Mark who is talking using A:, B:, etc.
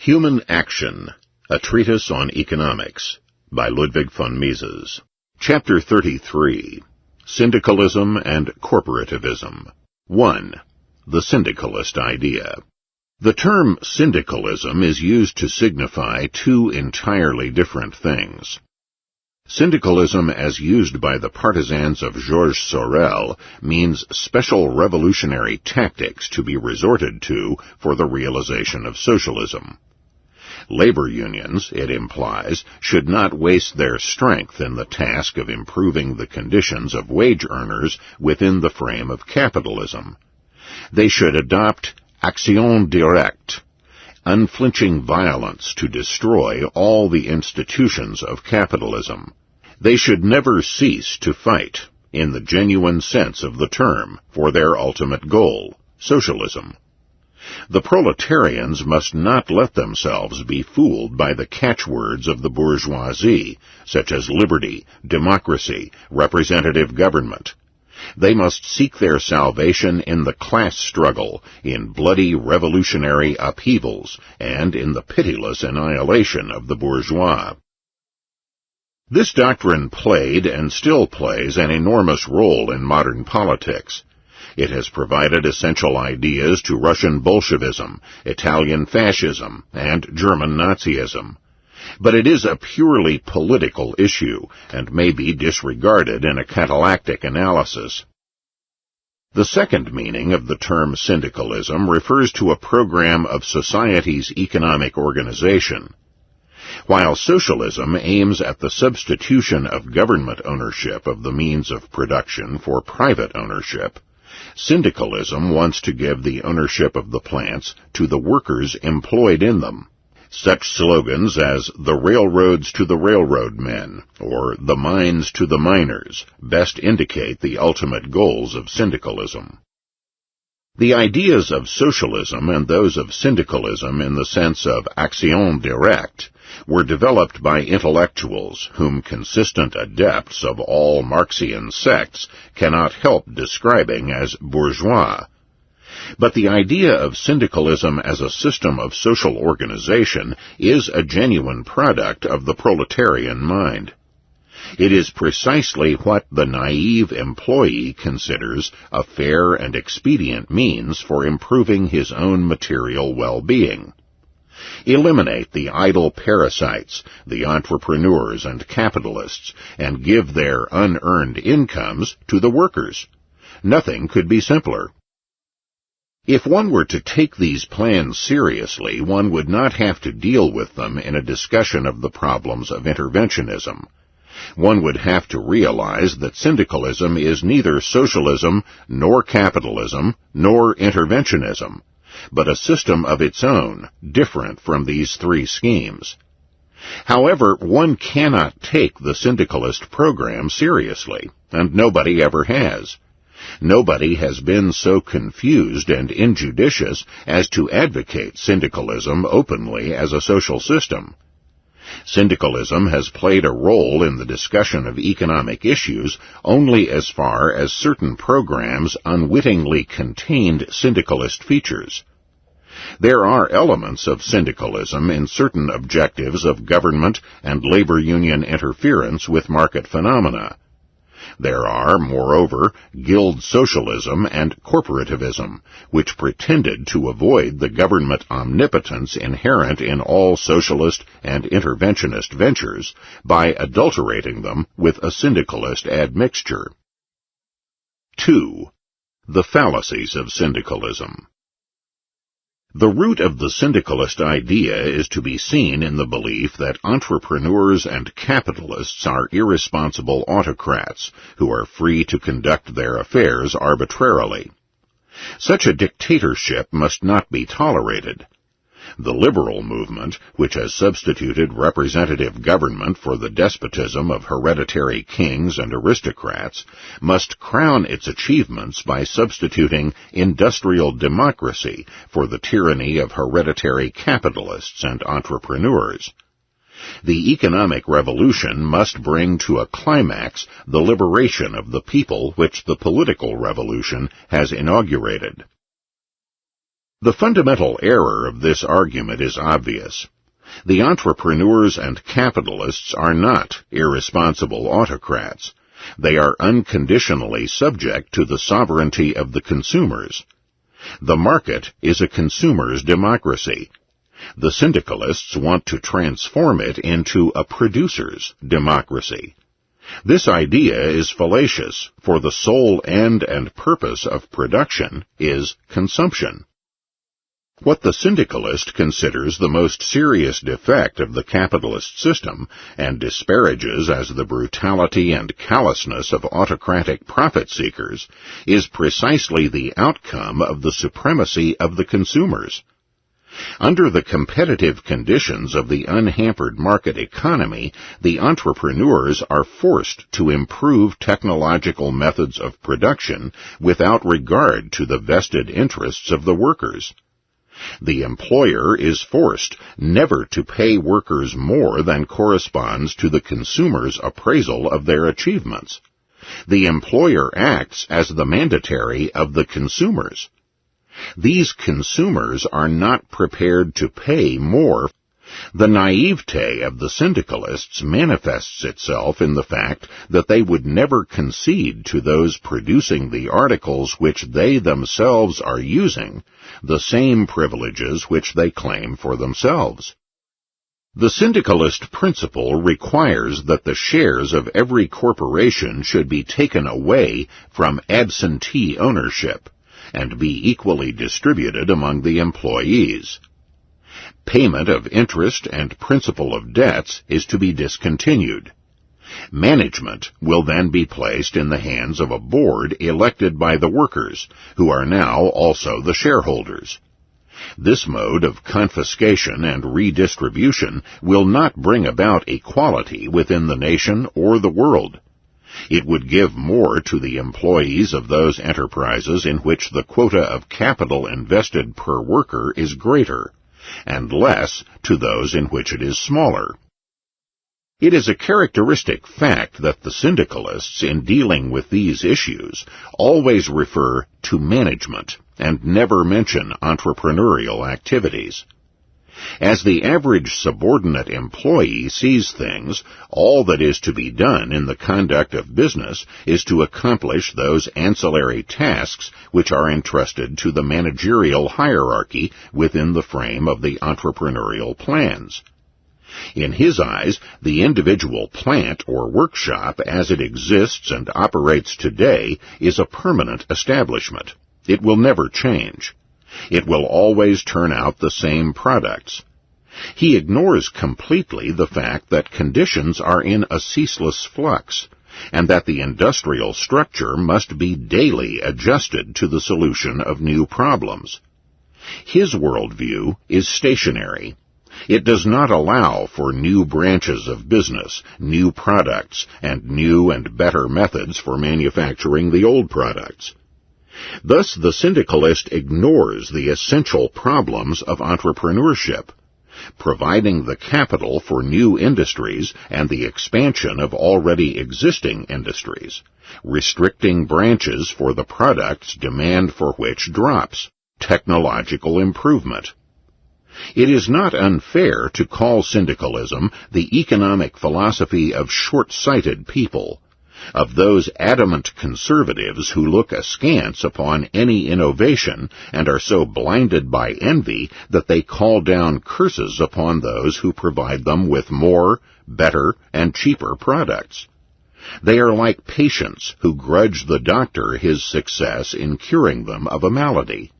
A: Human Action, A Treatise on Economics, by Ludwig von Mises. Chapter 33, Syndicalism and Corporativism. 1. The Syndicalist Idea. The term syndicalism is used to signify two entirely different things. Syndicalism, as used by the partisans of Georges Sorel, means special revolutionary tactics to be resorted to for the realization of socialism. Labor unions, it implies, should not waste their strength in the task of improving the conditions of wage earners within the frame of capitalism. They should adopt action directe, unflinching violence to destroy all the institutions of capitalism. They should never cease to fight, in the genuine sense of the term, for their ultimate goal, socialism. The proletarians must not let themselves be fooled by the catchwords of the bourgeoisie, such as liberty, democracy, representative government. They must seek their salvation in the class struggle, in bloody revolutionary upheavals, and in the pitiless annihilation of the bourgeois. This doctrine played and still plays an enormous role in modern politics. It has provided essential ideas to Russian Bolshevism, Italian fascism, and German Nazism. But it is a purely political issue, and may be disregarded in a catallactic analysis. The second meaning of the term syndicalism refers to a program of society's economic organization. While socialism aims at the substitution of government ownership of the means of production for private ownership, syndicalism wants to give the ownership of the plants to the workers employed in them. Such slogans as "the railroads to the railroad men" or "the mines to the miners" best indicate the ultimate goals of syndicalism. The ideas of socialism and those of syndicalism in the sense of action directe were developed by intellectuals whom consistent adepts of all Marxian sects cannot help describing as bourgeois. But the idea of syndicalism as a system of social organization is a genuine product of the proletarian mind. It is precisely what the naive employee considers a fair and expedient means for improving his own material well-being. Eliminate the idle parasites, the entrepreneurs and capitalists, and give their unearned incomes to the workers. Nothing could be simpler. If one were to take these plans seriously, one would not have to deal with them in a discussion of the problems of interventionism. One would have to realize that syndicalism is neither socialism, nor capitalism, nor interventionism, but a system of its own, different from these three schemes. However, one cannot take the syndicalist program seriously, and nobody ever has. Nobody has been so confused and injudicious as to advocate syndicalism openly as a social system. Syndicalism has played a role in the discussion of economic issues only as far as certain programs unwittingly contained syndicalist features. There are elements of syndicalism in certain objectives of government and labor union interference with market phenomena. There are, moreover, guild socialism and corporativism, which pretended to avoid the government omnipotence inherent in all socialist and interventionist ventures by adulterating them with a syndicalist admixture. 2. The fallacies of syndicalism. The root of the syndicalist idea is to be seen in the belief that entrepreneurs and capitalists are irresponsible autocrats who are free to conduct their affairs arbitrarily. Such a dictatorship must not be tolerated. The liberal movement, which has substituted representative government for the despotism of hereditary kings and aristocrats, must crown its achievements by substituting industrial democracy for the tyranny of hereditary capitalists and entrepreneurs. The economic revolution must bring to a climax the liberation of the people which the political revolution has inaugurated. The fundamental error of this argument is obvious. The entrepreneurs and capitalists are not irresponsible autocrats. They are unconditionally subject to the sovereignty of the consumers. The market is a consumer's democracy. The syndicalists want to transform it into a producer's democracy. This idea is fallacious, for the sole end and purpose of production is consumption. What the syndicalist considers the most serious defect of the capitalist system and disparages as the brutality and callousness of autocratic profit-seekers is precisely the outcome of the supremacy of the consumers. Under the competitive conditions of the unhampered market economy, the entrepreneurs are forced to improve technological methods of production without regard to the vested interests of the workers. The employer is forced never to pay workers more than corresponds to the consumer's appraisal of their achievements. The employer acts as the mandatory of the consumers. These consumers are not prepared to pay more. The naivete of the syndicalists manifests itself in the fact that they would never concede to those producing the articles which they themselves are using the same privileges which they claim for themselves. The syndicalist principle requires that the shares of every corporation should be taken away from absentee ownership and be equally distributed among the employees. Payment of interest and principal of debts is to be discontinued. Management will then be placed in the hands of a board elected by the workers, who are now also the shareholders. This mode of confiscation and redistribution will not bring about equality within the nation or the world. It would give more to the employees of those enterprises in which the quota of capital invested per worker is greater, and less to those in which it is smaller. It is a characteristic fact that the syndicalists, in dealing with these issues, always refer to management and never mention entrepreneurial activities. As the average subordinate employee sees things, all that is to be done in the conduct of business is to accomplish those ancillary tasks which are entrusted to the managerial hierarchy within the frame of the entrepreneurial plans. In his eyes, the individual plant or workshop as it exists and operates today is a permanent establishment. It will never change. It will always turn out the same products. He ignores completely the fact that conditions are in a ceaseless flux, and that the industrial structure must be daily adjusted to the solution of new problems. His worldview is stationary. It does not allow for new branches of business, new products, and new and better methods for manufacturing the old products. Thus, the syndicalist ignores the essential problems of entrepreneurship, providing the capital for new industries and the expansion of already existing industries, restricting branches for the products demand for which drops, technological improvement. It is not unfair to call syndicalism the economic philosophy of short-sighted people, of those adamant conservatives who look askance upon any innovation and are so blinded by envy that they call down curses upon those who provide them with more, better, and cheaper products. They are like patients who grudge the doctor his success in curing them of a malady.